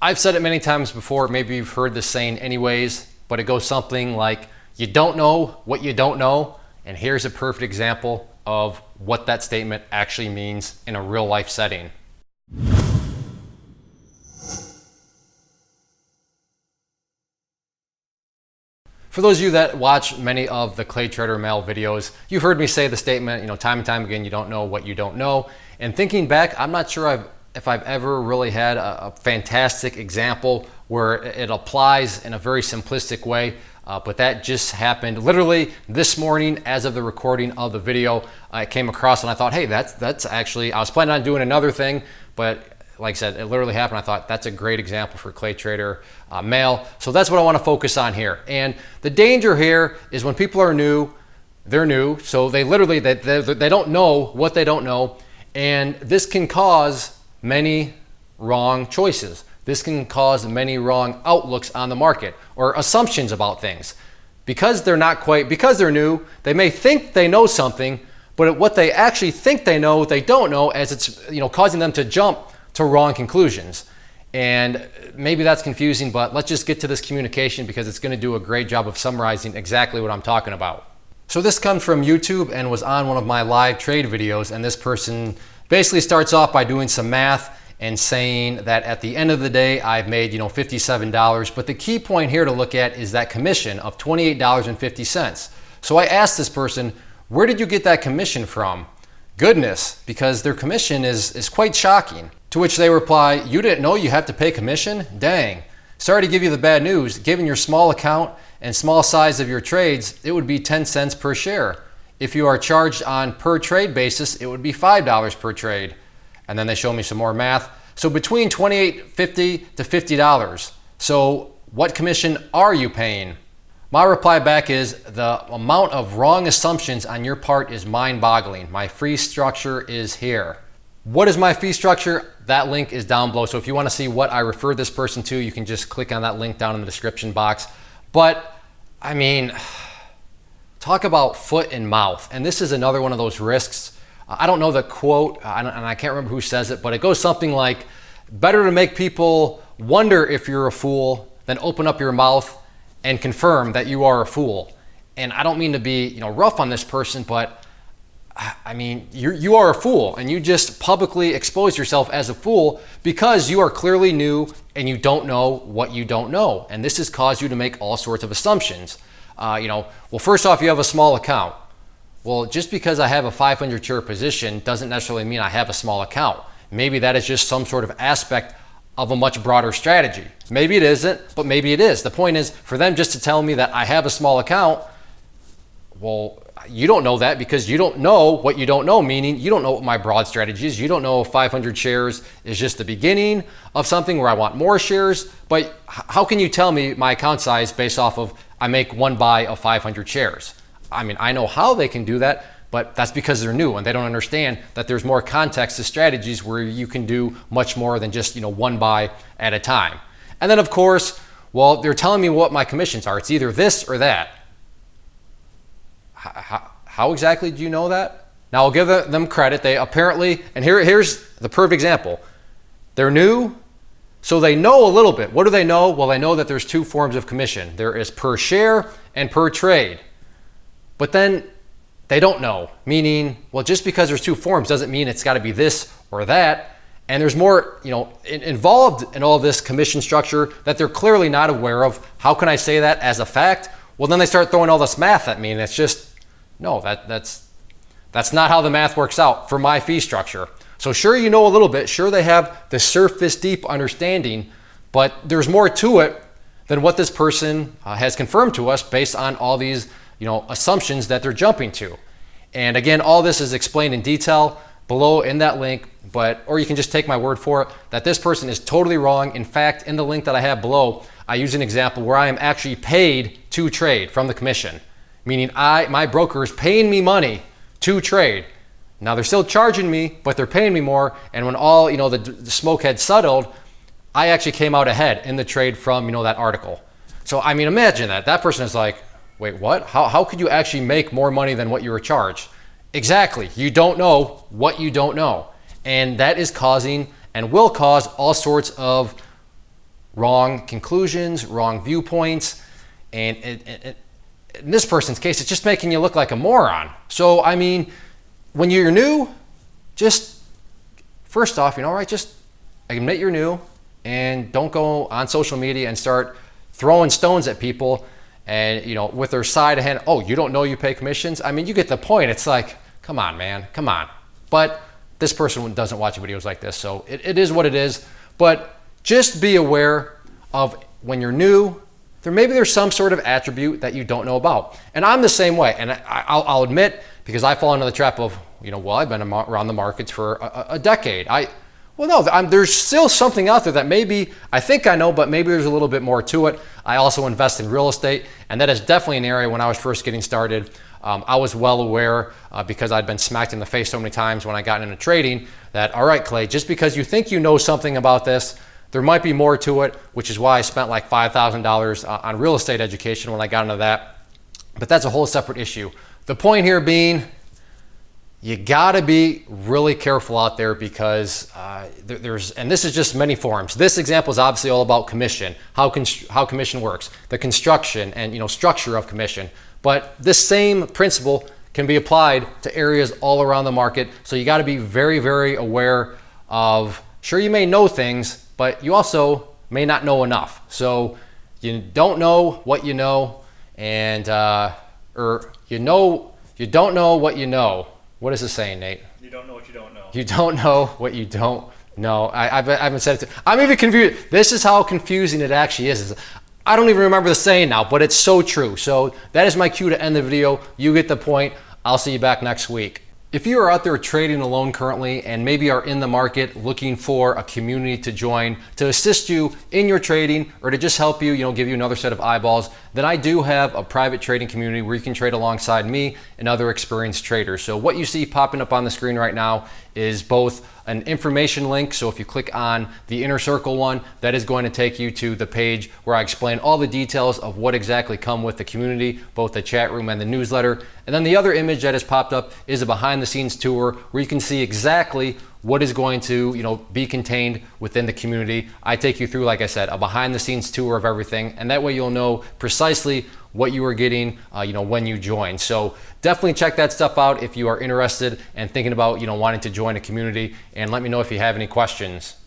I've said it many times before, maybe you've heard this saying anyways, but it goes something like, you don't know what you don't know. And here's a perfect example of what that statement actually means in a real life setting. For those of you that watch many of the ClayTrader Mail videos, you've heard me say the statement, time and time again, you don't know what you don't know. And thinking back, I'm not sure if I've ever really had a fantastic example where it applies in a very simplistic way, but that just happened literally this morning as of the recording of the video. I came across and I thought, hey, that's actually, I was planning on doing another thing, but like I said, it literally happened. I thought that's a great example for ClayTrader Mail. So that's what I want to focus on here. And the danger here is when people are new, they're new. So they literally, they don't know what they don't know. And this can cause many wrong choices. This can cause many wrong outlooks on the market or assumptions about things. Because they're new, they may think they know something, but what they actually think they know, they don't know, as it's causing them to jump to wrong conclusions. And maybe that's confusing, but let's just get to this communication because it's going to do a great job of summarizing exactly what I'm talking about. So this comes from YouTube and was on one of my live trade videos, and this person basically starts off by doing some math and saying that at the end of the day I've made $57, but the key point here to look at is that commission of $28.50. So I asked this person, where did you get that commission from? Goodness, because their commission is quite shocking. To which they reply, you didn't know you have to pay commission? Dang. Sorry to give you the bad news. Given your small account and small size of your trades, it would be 10 cents per share. If you are charged on per trade basis, it would be $5 per trade. And then they show me some more math. So between $28.50 to $50. So what commission are you paying? My reply back is the amount of wrong assumptions on your part is mind-boggling. My fee structure is here. What is my fee structure? That link is down below. So if you want to see what I referred this person to, you can just click on that link down in the description box. But I mean, talk about foot and mouth. And this is another one of those risks. I don't know the quote, and I can't remember who says it, but it goes something like, better to make people wonder if you're a fool than open up your mouth and confirm that you are a fool. And I don't mean to be rough on this person, but I mean, you are a fool, and you just publicly expose yourself as a fool because you are clearly new and you don't know what you don't know. And this has caused you to make all sorts of assumptions. Well, first off, you have a small account. Well, just because I have a 500 share position doesn't necessarily mean I have a small account. Maybe that is just some sort of aspect of a much broader strategy. Maybe it isn't, but maybe it is. The point is for them just to tell me that I have a small account, well, you don't know that because you don't know what you don't know, meaning you don't know what my broad strategy is. You don't know if 500 shares is just the beginning of something where I want more shares, but how can you tell me my account size based off of I make one buy of 500 shares? I mean, I know how they can do that, but that's because they're new and they don't understand that there's more context to strategies where you can do much more than just one buy at a time. And then of course, well, they're telling me what my commissions are. It's either this or that. How exactly do you know that? Now I'll give them credit. They apparently, and here's the perfect example. They're new, so they know a little bit. What do they know? Well, they know that there's two forms of commission. There is per share and per trade. But then they don't know, meaning, well, just because there's two forms doesn't mean it's got to be this or that. And there's more, involved in all this commission structure that they're clearly not aware of. How can I say that as a fact? Well, then they start throwing all this math at me, and it's just, no, that's not how the math works out for my fee structure. So sure, you know a little bit. Sure, they have the surface deep understanding, but there's more to it than what this person has confirmed to us based on all these assumptions that they're jumping to. And again, all this is explained in detail below in that link, or you can just take my word for it that this person is totally wrong. In fact, in the link that I have below, I use an example where I am actually paid to trade from the commission, meaning my broker is paying me money to trade. Now they're still charging me, but they're paying me more. And when all the smoke had settled, I actually came out ahead in the trade from that article. So I mean, imagine that person is like, wait, what? How could you actually make more money than what you were charged? Exactly. You don't know what you don't know. And that is causing and will cause all sorts of wrong conclusions, wrong viewpoints, and in this person's case, it's just making you look like a moron. So, I mean, when you're new, just first off, just admit you're new and don't go on social media and start throwing stones at people and, with their side of hand, oh, you don't know you pay commissions? I mean, you get the point. It's like, come on, man, come on. But this person doesn't watch videos like this, so it is what it is. But just be aware of when you're new, there's some sort of attribute that you don't know about. And I'm the same way. And I'll admit, because I fall into the trap of, I've been around the markets for a decade. There's still something out there that maybe I think I know, but maybe there's a little bit more to it. I also invest in real estate, and that is definitely an area when I was first getting started. I was well aware because I'd been smacked in the face so many times when I got into trading that, all right, Clay, just because you think you know something about this, there might be more to it, which is why I spent like $5,000 on real estate education when I got into that. But that's a whole separate issue. The point here being, you gotta be really careful out there because and this is just many forms. This example is obviously all about commission, how commission works, the construction and structure of commission. But this same principle can be applied to areas all around the market. So you gotta be very, very aware of, sure, you may know things, but you also may not know enough. So you don't know what you know, and you don't know what you know. What is it saying, Nate? You don't know what you don't know. You don't know what you don't know. I haven't said it. I'm even confused. This is how confusing it actually is. I don't even remember the saying now, but it's so true. So that is my cue to end the video. You get the point. I'll see you back next week. If you are out there trading alone currently and maybe are in the market looking for a community to join to assist you in your trading or to just help you, give you another set of eyeballs, then I do have a private trading community where you can trade alongside me and other experienced traders. So what you see popping up on the screen right now is both an information link. So if you click on the inner circle one, that is going to take you to the page where I explain all the details of what exactly come with the community, both the chat room and the newsletter. And then the other image that has popped up is a behind the scenes tour where you can see exactly what is going to be contained within the community. I take you through, like I said, a behind the scenes tour of everything, and that way you'll know precisely what you are getting when you join. So definitely check that stuff out if you are interested and thinking about wanting to join a community, and let me know if you have any questions.